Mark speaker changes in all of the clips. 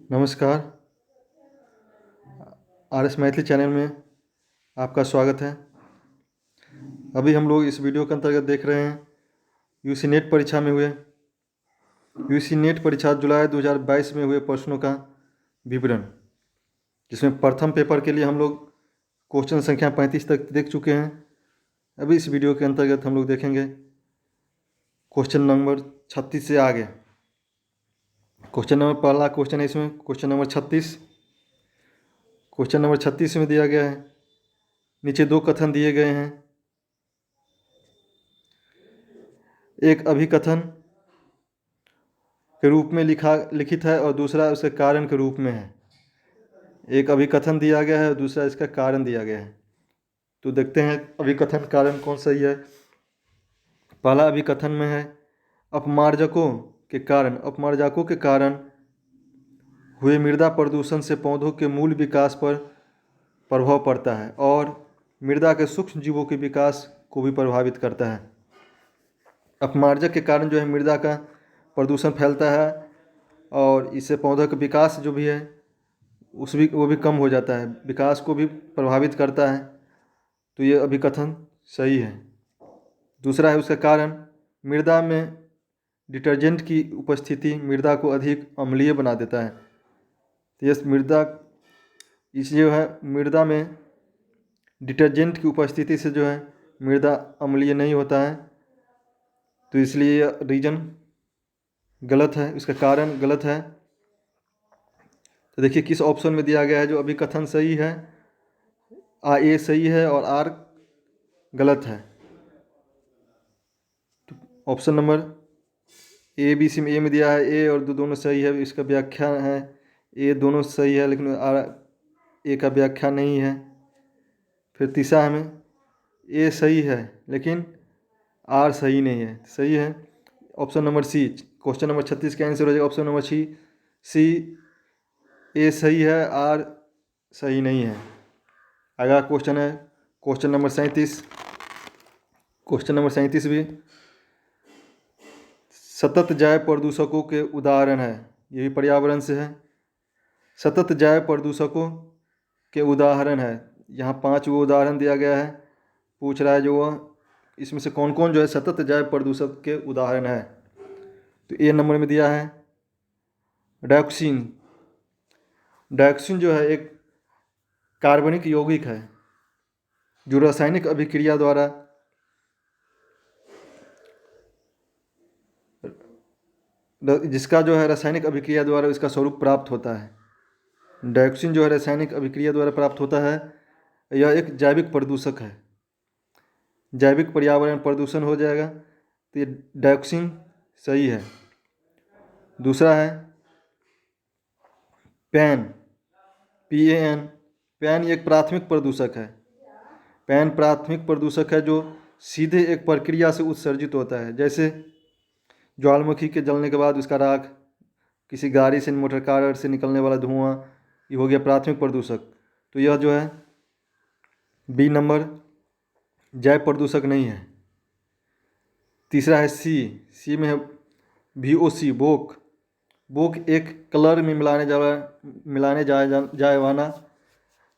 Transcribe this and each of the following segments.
Speaker 1: नमस्कार। R S Maithili channel में आपका स्वागत है। अभी हम लोग इस वीडियो के अंतर्गत देख रहे हैं यूसी नेट परीक्षा में हुए यूसी नेट परीक्षा जुलाई 2022 में हुए प्रश्नों का विवरण, जिसमें प्रथम पेपर के लिए हम लोग क्वेश्चन संख्या 35 तक देख चुके हैं। अभी इस वीडियो के अंतर्गत हम लोग देखेंगे क्वेश्चन नंबर 36 से आगे। पहला क्वेश्चन है इसमें क्वेश्चन नंबर 36। क्वेश्चन नंबर 36 में दिया गया है, नीचे दो कथन दिए गए हैं। एक अभिकथन के रूप में लिखित है और दूसरा उसके कारण के रूप में है। एक अभिकथन दिया गया है और दूसरा इसका कारण दिया गया है। तो देखते हैं अभिकथन कारण कौन सही है। पहला अभिकथन में है, अपमार्जकों के कारण हुए मृदा प्रदूषण से पौधों के मूल विकास पर प्रभाव पड़ता है और मृदा के सूक्ष्म जीवों के विकास को भी प्रभावित करता है। अपमार्जक के कारण जो है मृदा का प्रदूषण फैलता है और इससे पौधों का विकास जो भी है वो भी कम हो जाता है, विकास को भी प्रभावित करता है। तो ये अभिकथन सही है। दूसरा है उसका कारण, मृदा में डिटर्जेंट की उपस्थिति मृदा को अधिक अम्लीय बना देता है। तो ये जो है मृदा में डिटर्जेंट की उपस्थिति से जो है मृदा अम्लीय नहीं होता है, तो इसलिए यह रीजन गलत है, इसका कारण गलत है। तो देखिए किस ऑप्शन में दिया गया है जो अभिकथन सही है। ए सही है और आर गलत है। तो option number A B C में ए में दिया है ए और दोनों सही है, इसका व्याख्या है ए दोनों सही है लेकिन आर ए का व्याख्या नहीं है। फिर तीसरा हमें ए सही है लेकिन आर सही नहीं है, सही है option number C. Question number 36 का आंसर हो जाएगा ऑप्शन नंबर सी। ए सही है, आर सही नहीं है। अगला क्वेश्चन है क्वेश्चन नंबर 37। क्वेश्चन नंबर 37 भी सतत जैव प्रदूषकों के उदाहरण है, ये भी पर्यावरण से है। सतत जैव प्रदूषकों के उदाहरण है, यहाँ 5 वो उदाहरण दिया गया है। पूछ रहा है जो वह इसमें से कौन कौन जो है सतत जैव प्रदूषक के उदाहरण है। तो ए नंबर में दिया है डायोक्सिन। डायोक्सिन जो है एक कार्बनिक यौगिक है जो रासायनिक अभिक्रिया द्वारा जिसका जो है रासायनिक अभिक्रिया द्वारा इसका स्वरूप प्राप्त होता है। डायोक्सिन जो है रासायनिक अभिक्रिया द्वारा प्राप्त होता है। यह एक जैविक प्रदूषक है, जैविक पर्यावरण प्रदूषण हो जाएगा, तो ये डायोक्सिन सही है। दूसरा है पैन, PAN। पैन एक प्राथमिक प्रदूषक है। पैन प्राथमिक प्रदूषक है जो सीधे एक प्रक्रिया से उत्सर्जित होता है, जैसे ज्वालामुखी के जलने के बाद उसका राख, किसी गाड़ी से मोटर कार से निकलने वाला धुआं, ये हो गया प्राथमिक प्रदूषक। तो यह जो है बी नंबर जैव प्रदूषक नहीं है। तीसरा है सी में है VOC, बोक। बोक एक कलर में मिलाने जाए वाला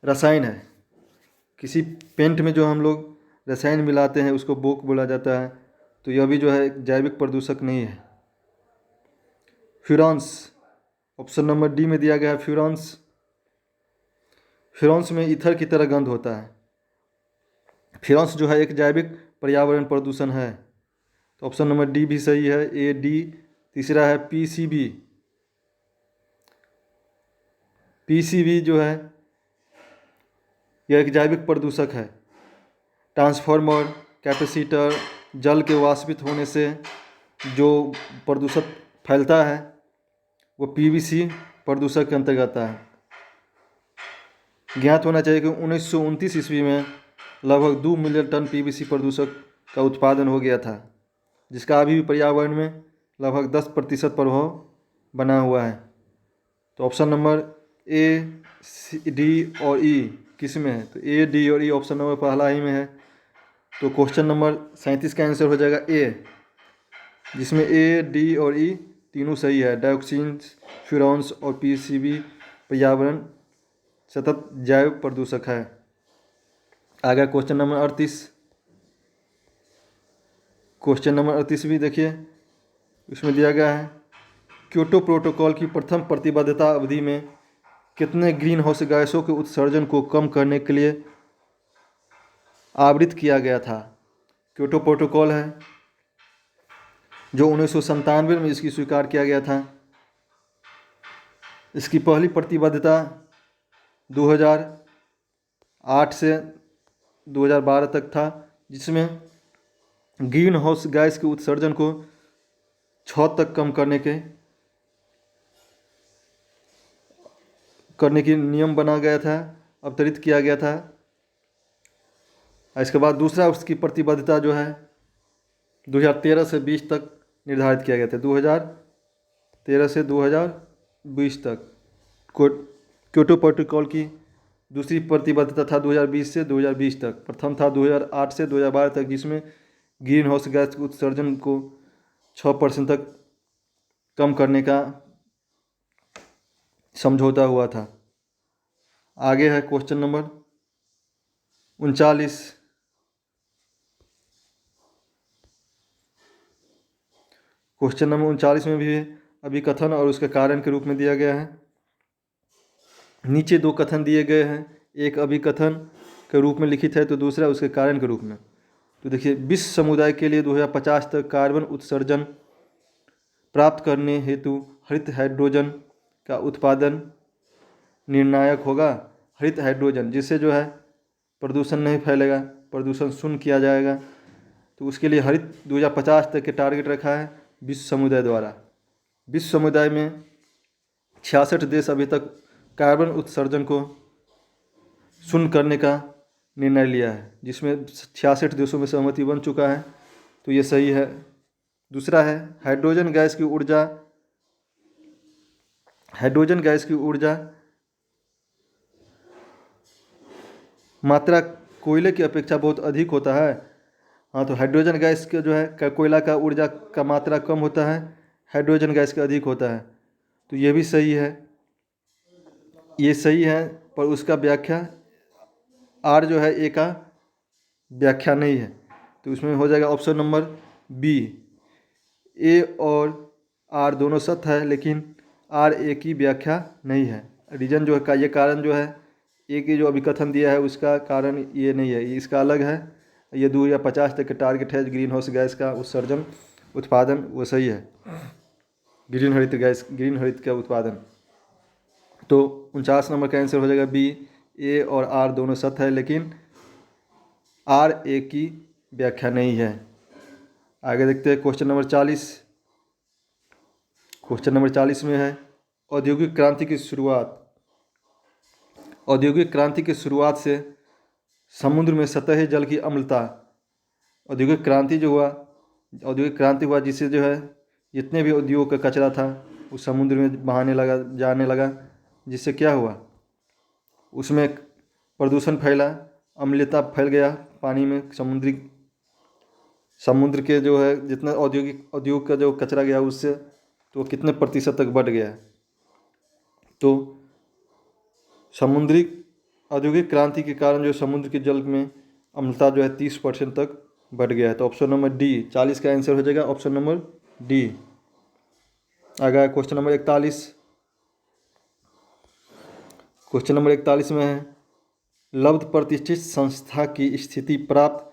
Speaker 1: रसायन है। किसी पेंट में जो हम लोग रसायन मिलाते हैं उसको बोक बोला जाता है, तो यह भी जो है एक जैविक प्रदूषक नहीं है। फ्यूरांस, ऑप्शन नंबर डी में दिया गया है फ्यूरांस। फ्यूरांस में ईथर की तरह गंध होता है। फ्यूरांस जो है एक जैविक पर्यावरण प्रदूषण है, तो ऑप्शन नंबर डी भी सही है, ए डी। तीसरा है PCB। PCB जो है यह एक जैविक प्रदूषक है। ट्रांसफार्मर, कैपेसिटर, जल के वाष्पित होने से जो प्रदूषक फैलता है वो PVC प्रदूषक के अंतर्गत आता है। ज्ञात होना चाहिए कि 1929 ईस्वी में लगभग 2 मिलियन टन PVC प्रदूषक का उत्पादन हो गया था, जिसका अभी भी पर्यावरण में लगभग 10% प्रभाव बना हुआ है। तो ऑप्शन नंबर ए, डी और ई किस में है? तो ए, डी और ई ऑप्शन नंबर पहला ही में है। तो क्वेश्चन नंबर 37 का आंसर हो जाएगा ए, जिसमें ए, डी और ई तीनों सही है। डायोक्सिन, फ्यूरॉन्स और पीसीबी पर्यावरण सतत जैव प्रदूषक है। आगे क्वेश्चन नंबर 38। क्वेश्चन नंबर 38 भी देखिए, इसमें दिया गया है क्योटो प्रोटोकॉल की प्रथम प्रतिबद्धता अवधि में कितने ग्रीन हाउस गैसों के उत्सर्जन को कम करने के लिए आवृत किया गया था। क्योटो प्रोटोकॉल है जो 1997 में इसकी स्वीकार किया गया था। इसकी पहली प्रतिबद्धता 2008 से 2012 तक था, जिसमें ग्रीन हाउस गैस के उत्सर्जन को 6 तक कम करने की नियम बना गया था, अवतरित किया गया था। इसके बाद दूसरा उसकी प्रतिबद्धता जो है 2013 से 20 तक निर्धारित किया गया था। 2013 से 2020 तक क्योटो प्रोटोकॉल की दूसरी प्रतिबद्धता था 2020 से 2020 तक। प्रथम था 2008 से 2012 तक, जिसमें ग्रीन हाउस गैस के उत्सर्जन को 6% तक कम करने का समझौता हुआ था। आगे है क्वेश्चन नंबर 39। क्वेश्चन नंबर 39 में भी अभिकथन और उसके कारण के रूप में दिया गया है। नीचे दो कथन दिए गए हैं, एक अभिकथन के रूप में लिखित है तो दूसरा उसके कारण के रूप में। तो देखिए, विश्व समुदाय के लिए 2050 तक कार्बन उत्सर्जन प्राप्त करने हेतु हरित हाइड्रोजन का उत्पादन निर्णायक होगा। हरित हाइड्रोजन, जिससे जो है प्रदूषण नहीं फैलेगा, प्रदूषण शून्य किया जाएगा। तो उसके लिए हरित 2050 तक के टारगेट रखा है विश्व समुदाय द्वारा। विश्व समुदाय में 66 देश अभी तक कार्बन उत्सर्जन को शून्य करने का निर्णय लिया है, जिसमें 66 देशों में सहमति बन चुका है, तो ये सही है। दूसरा है हाइड्रोजन गैस की ऊर्जा। हाइड्रोजन गैस की ऊर्जा मात्रा कोयले की अपेक्षा बहुत अधिक होता है। हाँ, तो हाइड्रोजन गैस के जो है कोयला का ऊर्जा का मात्रा कम होता है, हाइड्रोजन गैस का अधिक होता है, तो ये भी सही है। ये सही है, पर उसका व्याख्या आर जो है ए का व्याख्या नहीं है, तो उसमें हो जाएगा ऑप्शन नंबर बी। ए और आर दोनों सत्य है, लेकिन आर ए की व्याख्या नहीं है। रीजन जो है ये कारण जो है ए की जो अभिकथन दिया है उसका कारण ये नहीं है, इसका अलग है। ये 2050 तक के टारगेट है ग्रीन हाउस गैस का उत्सर्जन उत्पादन, वो सही है। ग्रीन हरित का उत्पादन। तो 49 नंबर का आंसर हो जाएगा बी। ए और आर दोनों सत्य है, लेकिन आर ए की व्याख्या नहीं है। आगे देखते हैं क्वेश्चन नंबर 40। क्वेश्चन नंबर 40 में है औद्योगिक क्रांति की शुरुआत। औद्योगिक क्रांति की शुरुआत से समुद्र में सतही जल की अम्लता। औद्योगिक क्रांति हुआ जिससे जो है जितने भी उद्योग का कचरा था वो समुद्र में जाने लगा, जिससे क्या हुआ, उसमें प्रदूषण फैला, अम्लता फैल गया पानी में। समुद्र के जो है जितना औद्योग का जो कचरा गया उससे, तो कितने प्रतिशत तक बढ़ गया। तो औद्योगिक क्रांति के कारण जो समुद्र के जल में अम्लता जो है 30% तक बढ़ गया है। तो ऑप्शन नंबर डी 40 का आंसर हो जाएगा, ऑप्शन नंबर डी। आगे क्वेश्चन नंबर 41। क्वेश्चन नंबर 41 में है लब्ध प्रतिष्ठित संस्था की स्थिति प्राप्त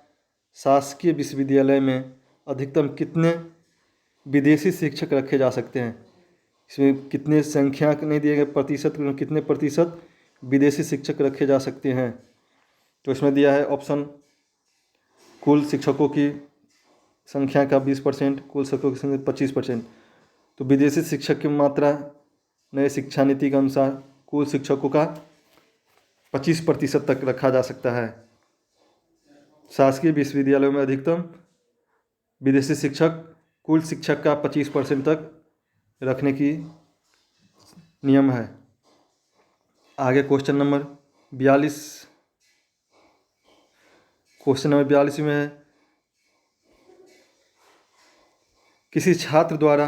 Speaker 1: शासकीय विश्वविद्यालय में अधिकतम कितने विदेशी शिक्षक रखे जा सकते हैं। इसमें कितने संख्या नहीं दिए गए, प्रतिशत कितने प्रतिशत विदेशी शिक्षक रखे जा सकते हैं। तो इसमें दिया है ऑप्शन कुल शिक्षकों की संख्या का 20%, कुल शिक्षकों की संख्या 25%। तो विदेशी शिक्षक की मात्रा नए शिक्षा नीति के अनुसार कुल शिक्षकों का 25% तक रखा जा सकता है। शासकीय विश्वविद्यालयों में अधिकतम विदेशी शिक्षक कुल शिक्षक का 25% तक रखने की नियम है। आगे क्वेश्चन नंबर 42। क्वेश्चन नंबर 42 में है किसी छात्र द्वारा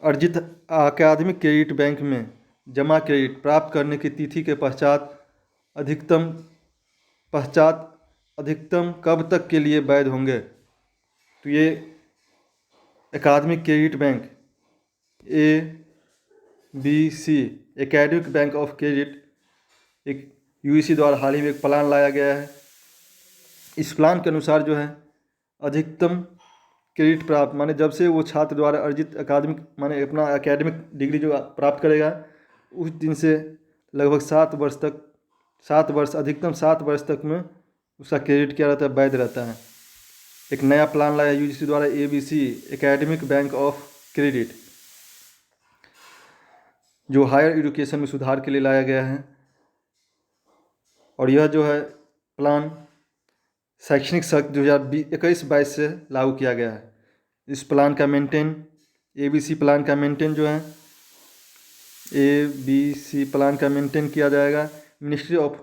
Speaker 1: अर्जित अकादमिक क्रेडिट बैंक में जमा क्रेडिट प्राप्त करने की तिथि के अधिकतम पश्चात अधिकतम कब तक के लिए वैध होंगे? तो ये अकादमिक credit bank ABC academic bank of credit एक UGC द्वारा हाल ही में एक प्लान लाया गया है। इस प्लान के अनुसार जो है अधिकतम क्रेडिट प्राप्त माने जब से वो छात्र द्वारा अर्जित अकादमिक माने अपना एकेडमिक डिग्री जो प्राप्त करेगा उस दिन से लगभग 7 वर्ष अधिकतम 7 वर्ष तक में उसका क्रेडिट क्या रहता है, वैध रहता है। एक नया प्लान लाया UGC द्वारा ABC academic bank of credit, जो हायर एजुकेशन में सुधार के लिए लाया गया है। और यह जो है प्लान शैक्षणिक सत्र 2021-22 से लागू किया गया है। इस प्लान का मेंटेन ABC प्लान का मेंटेन जो है ABC प्लान का मेंटेन किया जाएगा ministry of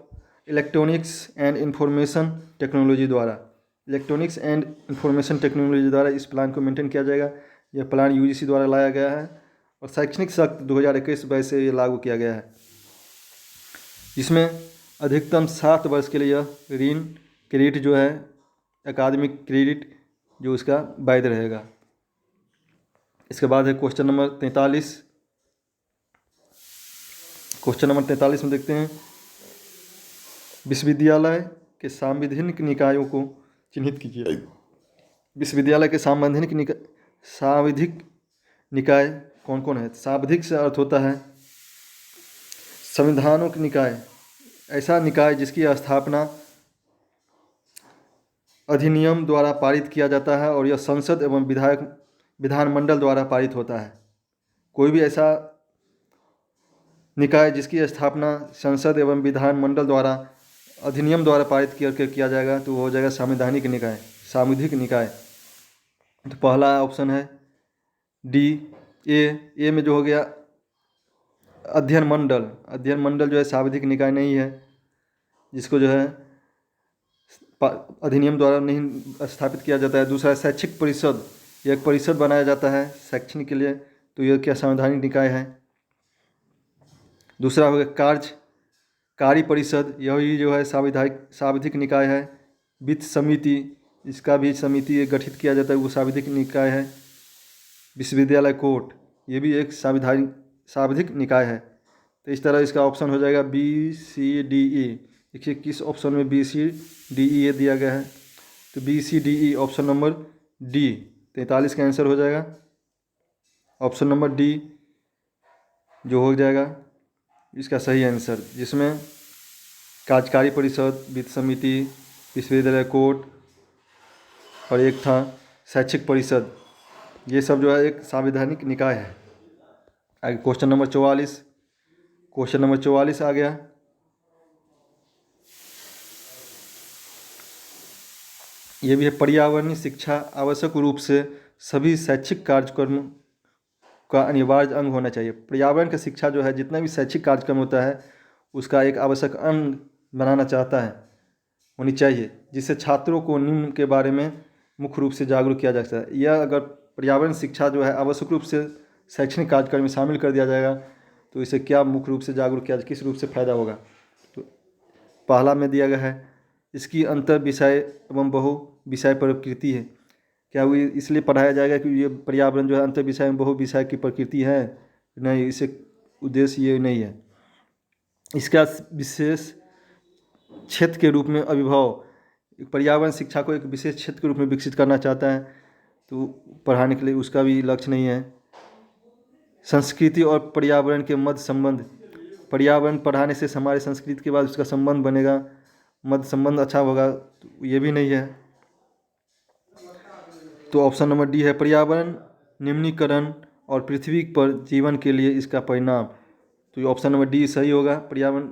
Speaker 1: electronics and information technology द्वारा। इलेक्ट्रॉनिक्स एंड इंफॉर्मेशन टेक्नोलॉजी द्वारा इस प्लान को मेंटेन किया जाएगा। यह प्लान UGC द्वारा लाया गया है और शैक्षणिक सत्र 2021-22 से ये लागू किया गया है। इसमें अधिकतम 7 वर्ष के लिए यह ऋण क्रेडिट जो है अकादमिक क्रेडिट जो उसका वैध रहेगा। इसके बाद है क्वेश्चन नंबर 43। क्वेश्चन नंबर 43 में देखते हैं विश्वविद्यालय के सांविधिक निकायों को चिन्हित कीजिए। विश्वविद्यालय के सांविधिक निकाय कौन कौन है? सांविधिक से अर्थ होता है संविधानों के निकाय, ऐसा निकाय जिसकी स्थापना अधिनियम द्वारा पारित किया जाता है और यह संसद एवं विधानमंडल द्वारा पारित होता है। कोई भी ऐसा निकाय जिसकी स्थापना संसद एवं विधानमंडल द्वारा अधिनियम द्वारा पारित किया जाएगा तो वो हो जाएगा सांविधानिक निकाय, सांविधिक निकाय। तो पहला ऑप्शन है D। ए में जो हो गया अध्ययन मंडल जो है सांविधिक निकाय नहीं है, जिसको जो है अधिनियम द्वारा नहीं स्थापित किया जाता है। दूसरा शैक्षिक परिषद, यह एक परिषद बनाया जाता है शैक्षणिक के लिए, तो यह क्या संवैधानिक निकाय है। दूसरा हो गया कार्य परिषद, यही जो है सांविधिक निकाय है। वित्त समिति, इसका भी समिति गठित किया जाता है, वो सांविधिक निकाय है। विश्वविद्यालय कोर्ट, ये भी एक सांविधिक निकाय है। तो इस तरह इसका ऑप्शन हो जाएगा BCDE। देखिए किस ऑप्शन में BCDE दिया गया है, तो BCDE ऑप्शन नंबर D 43 का आंसर हो जाएगा। ऑप्शन नंबर D जो हो जाएगा इसका सही आंसर, जिसमें कार्यकारी परिषद, वित्त समिति, विश्वविद्यालय कोर्ट और एक था शैक्षिक परिषद, ये सब जो है एक संवैधानिक निकाय है। आगे क्वेश्चन नंबर 44 आ गया। ये भी है पर्यावरणीय शिक्षा आवश्यक रूप से सभी शैक्षिक कार्यक्रम का अनिवार्य अंग होना चाहिए। पर्यावरण की शिक्षा जो है जितना भी शैक्षिक कार्यक्रम होता है उसका एक आवश्यक अंग बनाना चाहता है, होनी चाहिए, जिससे छात्रों को निम्न के बारे में मुख्य रूप से जागरूक किया जा सकता है। यह अगर पर्यावरण शिक्षा जो है आवश्यक रूप से शैक्षणिक कार्यक्रम में शामिल कर दिया जाएगा तो इसे क्या मुख्य रूप से जागरूक किया, किस रूप से फायदा होगा। तो पहला में दिया गया है इसकी अंतर विषय एवं बहु विषय प्रकृति है। क्या वो इसलिए पढ़ाया जाएगा कि ये पर्यावरण जो है अंतर विषय एवं बहु विषय की प्रकृति है? नहीं, इसे उद्देश्य ये नहीं है। इसका विशेष क्षेत्र के रूप में अभिभाव, पर्यावरण शिक्षा को एक विशेष क्षेत्र के रूप में विकसित करना चाहता है तो पढ़ाने के लिए उसका भी लक्ष्य नहीं है। संस्कृति और पर्यावरण के मध्य संबंध, पर्यावरण पढ़ाने से हमारे संस्कृति के बाद उसका संबंध बनेगा, मध्य संबंध अच्छा होगा, तो ये भी नहीं है। तो ऑप्शन नंबर D है पर्यावरण निम्नीकरण और पृथ्वी पर जीवन के लिए इसका परिणाम। तो ये ऑप्शन नंबर D सही होगा। पर्यावरण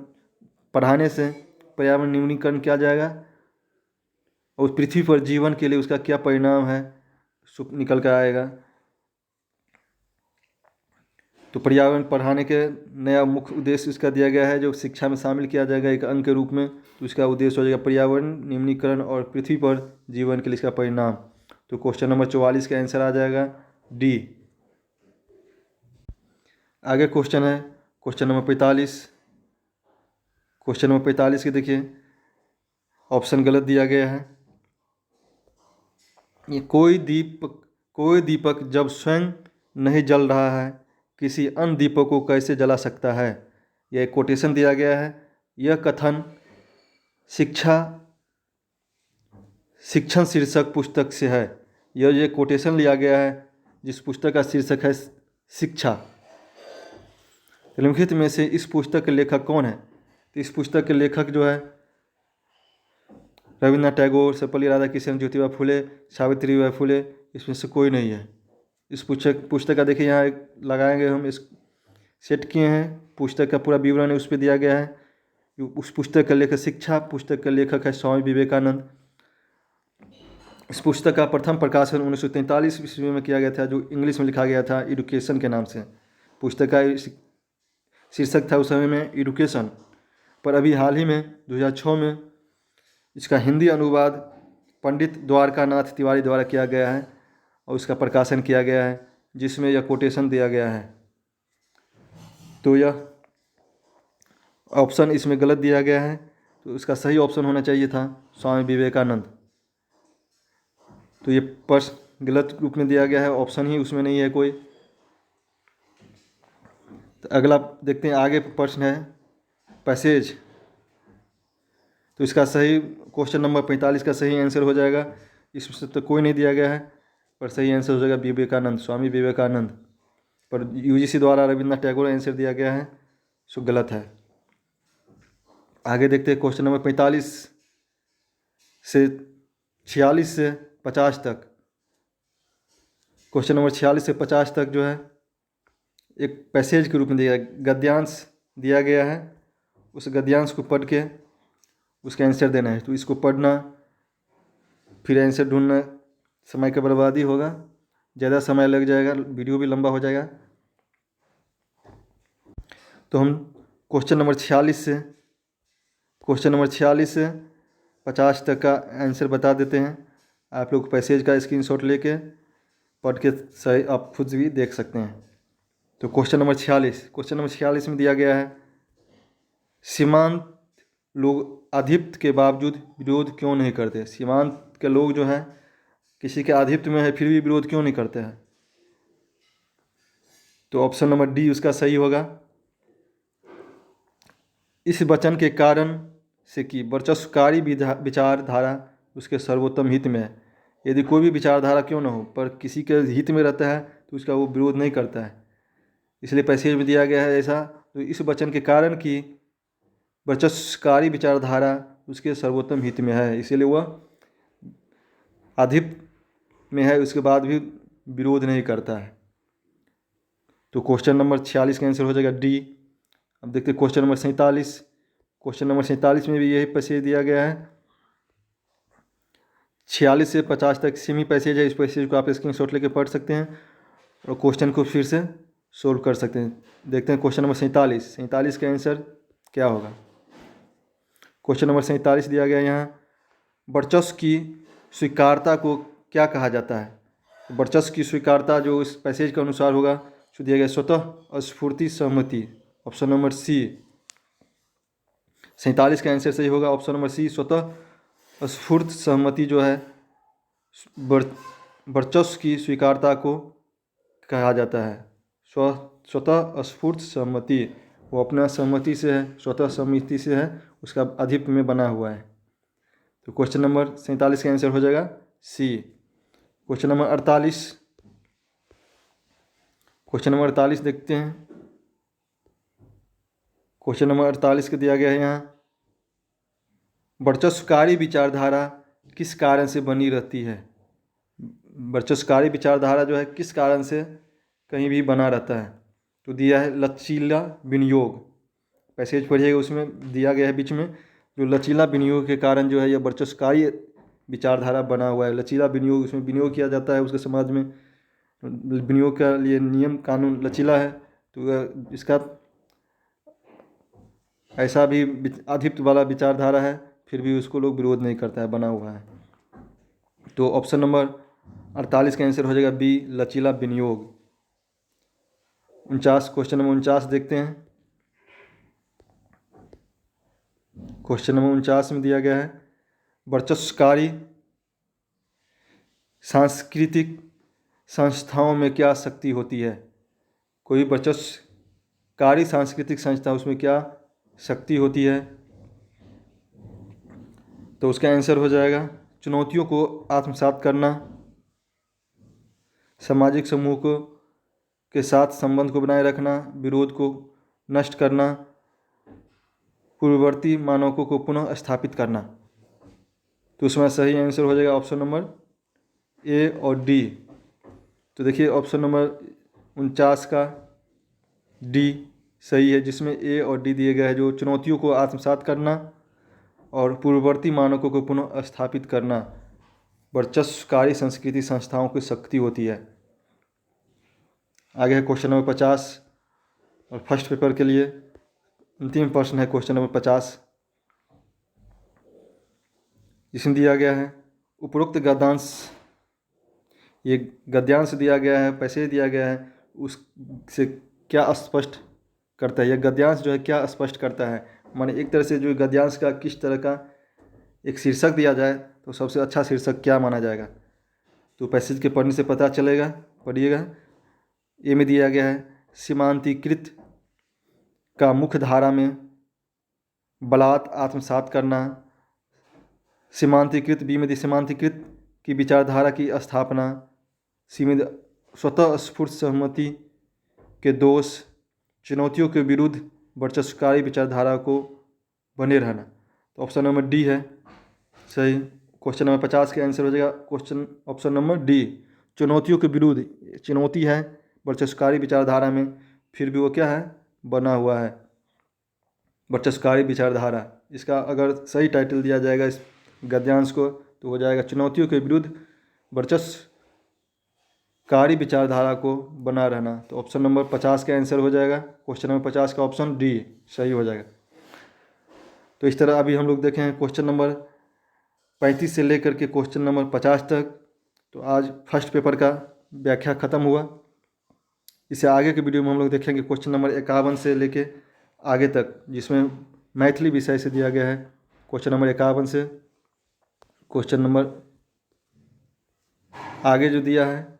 Speaker 1: पढ़ाने से पर्यावरण निम्नीकरण किया जाएगा और पृथ्वी पर जीवन के लिए उसका क्या परिणाम है निकल कर आएगा। तो पर्यावरण पढ़ाने के नया मुख्य उद्देश्य इसका दिया गया है जो शिक्षा में शामिल किया जाएगा एक अंग के रूप में, तो इसका उद्देश्य हो जाएगा पर्यावरण निम्नीकरण और पृथ्वी पर जीवन के लिए इसका परिणाम। तो क्वेश्चन नंबर 44 का आंसर आ जाएगा D। आगे क्वेश्चन है क्वेश्चन नंबर 45। क्वेश्चन नंबर 45 के देखिए ऑप्शन गलत दिया गया है। ये कोई दीपक जब स्वयं नहीं जल रहा है किसी अन्य दीपक को कैसे जला सकता है। यह एक कोटेशन दिया गया है। यह कथन शिक्षण शीर्षक पुस्तक से है। यह कोटेशन लिया गया है जिस पुस्तक का शीर्षक है शिक्षा। निम्नलिखित में से इस पुस्तक के लेखक कौन है। तो इस पुस्तक के लेखक जो है रविन्द्रनाथ टैगोर, सर्वपल्ली राधाकृष्णन, ज्योतिबा फुले, सावित्रीबाई फुले, इसमें से कोई नहीं है। इस पुस्तक का देखिए यहाँ एक लगाएंगे, हम इस सेट किए हैं। पुस्तक का पूरा विवरण उस पर दिया गया है। उस पुस्तक का लेखक शिक्षा पुस्तक का लेखक है स्वामी विवेकानंद। इस पुस्तक का प्रथम प्रकाशन 1943 ईस्वी में किया गया था, जो इंग्लिश में लिखा गया था एडुकेशन के नाम से। पुस्तक का शीर्षक था उस समय में एडुकेशन, पर अभी हाल ही में 2006 में इसका हिंदी अनुवाद पंडित द्वारकानाथ तिवारी द्वारा किया गया है और इसका प्रकाशन किया गया है, जिसमें यह कोटेशन दिया गया है। तो यह ऑप्शन इसमें गलत दिया गया है, तो इसका सही ऑप्शन होना चाहिए था स्वामी विवेकानंद। तो ये प्रश्न गलत रूप में दिया गया है, ऑप्शन ही उसमें नहीं है कोई। तो अगला देखते हैं, आगे प्रश्न है पैसेज। तो इसका सही क्वेश्चन नंबर 45 का सही आंसर हो जाएगा। इसमें तो कोई नहीं दिया गया है, पर सही आंसर हो जाएगा विवेकानंद, स्वामी विवेकानंद। पर यूजीसी द्वारा रविन्द्रनाथ टैगोर आंसर दिया गया है, सो गलत है। आगे देखते हैं क्वेश्चन नंबर 45 से 46 से 50 तक। क्वेश्चन नंबर 46 से 50 तक जो है एक पैसेज के रूप में दिया गया, गद्यांश दिया गया है। उस गद्यांश को पढ़ के उसका आंसर देना है। तो इसको पढ़ना फिर आंसर ढूंढना समय का बर्बादी होगा, ज़्यादा समय लग जाएगा, वीडियो भी लंबा हो जाएगा। तो हम क्वेश्चन नंबर 46 से 50 तक का आंसर बता देते हैं। आप लोग पैसेज का स्क्रीनशॉट लेके पढ़ के सही आप खुद भी देख सकते हैं। तो क्वेश्चन नंबर 46 में दिया गया है, सीमांत लोग आधिपत्य के बावजूद विरोध क्यों नहीं करते। सीमांत के लोग जो है किसी के आधिपत्य में है फिर भी विरोध क्यों नहीं करते हैं। तो ऑप्शन नंबर डी उसका सही होगा। इस वचन के कारण से कि वर्चस्वकारी विचारधारा उसके सर्वोत्तम हित में है। यदि कोई भी विचारधारा क्यों न हो पर किसी के हित में रहता है तो उसका वो विरोध नहीं करता है, इसलिए पैसेज में दिया गया है ऐसा। तो इस वचन के कारण कि वर्चस्वकारी विचारधारा उसके सर्वोत्तम हित में है, इसीलिए वह आधिपत्य में है, उसके बाद भी विरोध नहीं करता है। तो क्वेश्चन नंबर 46 का आंसर हो जाएगा डी। अब देखते हैं क्वेश्चन नंबर 47। क्वेश्चन नंबर 47 में भी यही पैसेज दिया गया है। 46 से 50 तक सेमी पैसेज है। इस पैसेज को आप स्क्रीनशॉट लेके पढ़ सकते हैं और क्वेश्चन को फिर से सोल्व कर सकते हैं। देखते हैं क्वेश्चन नंबर 47 का आंसर क्या होगा। क्वेश्चन नंबर 47 दिया गया यहाँ, वर्चस्व की स्वीकार्यता को क्या कहा जाता है। वर्चस्व की स्वीकार्यता जो इस पैसेज के अनुसार होगा जो दिया गया स्वतः स्फूर्ति सहमति, ऑप्शन नंबर सी। 47 का आंसर सही होगा ऑप्शन नंबर सी, स्वतः स्फूर्त सहमति जो है वर्चस्व की स्वीकार्यता को कहा जाता है। स्वतः स्फूर्त सहमति वो अपना सहमति से है, स्वतः सहमति से है, उसका आधिपत्य में बना हुआ है। तो क्वेश्चन नंबर 47 का आंसर हो जाएगा सी। क्वेश्चन नंबर 48 देखते हैं। क्वेश्चन नंबर 48 का दिया गया है यहाँ, वर्चस्वकारी विचारधारा किस कारण से बनी रहती है। वर्चस्वकारी विचारधारा जो है किस कारण से कहीं भी बना रहता है। तो दिया है लचीला विनियोग। पैसेज पढ़िएगा, उसमें दिया गया है बीच में, जो लचीला विनियोग के कारण जो है यह वर्चस्वकारी विचारधारा बना हुआ है। लचीला विनियोग, उसमें विनियोग किया जाता है, उसके समाज में विनियोग का लिए नियम कानून लचीला है, तो इसका ऐसा भी आधिपत्य वाला विचारधारा है, फिर भी उसको लोग विरोध नहीं करता है, बना हुआ है। तो ऑप्शन नंबर 48 का आंसर हो जाएगा बी, लचीला विनियोग। क्वेश्चन नंबर 49 देखते हैं। क्वेश्चन नंबर 49 में दिया गया है, वर्चस्वकारी सांस्कृतिक संस्थाओं में क्या शक्ति होती है। कोई वर्चस्वकारी सांस्कृतिक संस्था, उसमें क्या शक्ति होती है। तो उसका आंसर हो जाएगा चुनौतियों को आत्मसात करना, सामाजिक समूह को के साथ संबंध को बनाए रखना, विरोध को नष्ट करना, पूर्ववर्ती मानकों को पुनः स्थापित करना। तो उसमें सही आंसर हो जाएगा ऑप्शन नंबर ए और डी। तो देखिए ऑप्शन नंबर 49 का डी सही है, जिसमें ए और डी दिए गए हैं, जो चुनौतियों को आत्मसात करना और पूर्ववर्ती मानकों को पुनः स्थापित करना वर्चस्वकारी संस्कृति संस्थाओं की शक्ति होती है। आगे है क्वेश्चन नंबर 50 और फर्स्ट पेपर के लिए अंतिम प्रश्न है क्वेश्चन नंबर 50, जिसमें दिया गया है उपरोक्त गद्यांश, ये गद्यांश दिया गया है, पैसे दिया गया है, उससे क्या स्पष्ट करता है। यह गद्यांश जो है क्या स्पष्ट करता है, माने एक तरह से जो गद्यांश का किस तरह का एक शीर्षक दिया जाए तो सबसे अच्छा शीर्षक क्या माना जाएगा। तो पैसेज के पढ़ने से पता चलेगा, पढ़िएगा। ए में दिया गया है सीमांतीकृत का मुख्य धारा में बलात् आत्मसात करना, सीमांतीकृत बी में सीमांतीकृत की विचारधारा की स्थापना, सी में स्वतः स्फूर्त सहमति के दोष, चुनौतियों के विरुद्ध वर्चस्वकारी विचारधारा को बने रहना। तो ऑप्शन नंबर डी है सही। क्वेश्चन नंबर 50 के आंसर हो जाएगा क्वेश्चन ऑप्शन नंबर डी, चुनौतियों के विरुद्ध। चुनौती है वर्चस्वकारी विचारधारा में, फिर भी वो क्या है, बना हुआ है वर्चस्वकारी विचारधारा। इसका अगर सही टाइटल दिया जाएगा इस गद्यांश को तो हो जाएगा चुनौतियों के विरुद्ध वर्चस्वकारी विचारधारा को बना रहना। तो ऑप्शन नंबर 50 का आंसर हो जाएगा क्वेश्चन नंबर 50 का ऑप्शन डी सही हो जाएगा। तो इस तरह अभी हम लोग देखें हैं क्वेश्चन नंबर 35 से लेकर के क्वेश्चन नंबर 50 तक। तो आज फर्स्ट पेपर का व्याख्या ख़त्म हुआ। इससे आगे के वीडियो में हम लोग देखेंगे क्वेश्चन नंबर 51 से लेके आगे तक, जिसमें मैथिली विषय से दिया गया है। क्वेश्चन नंबर 51 से क्वेश्चन नंबर आगे जो दिया है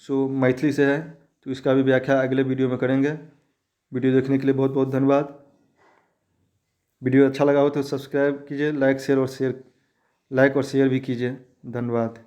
Speaker 1: सो मैथिली से है, तो इसका भी व्याख्या अगले वीडियो में करेंगे। वीडियो देखने के लिए बहुत बहुत धन्यवाद। वीडियो अच्छा लगा हो तो सब्सक्राइब कीजिए, लाइक और शेयर भी कीजिए। धन्यवाद।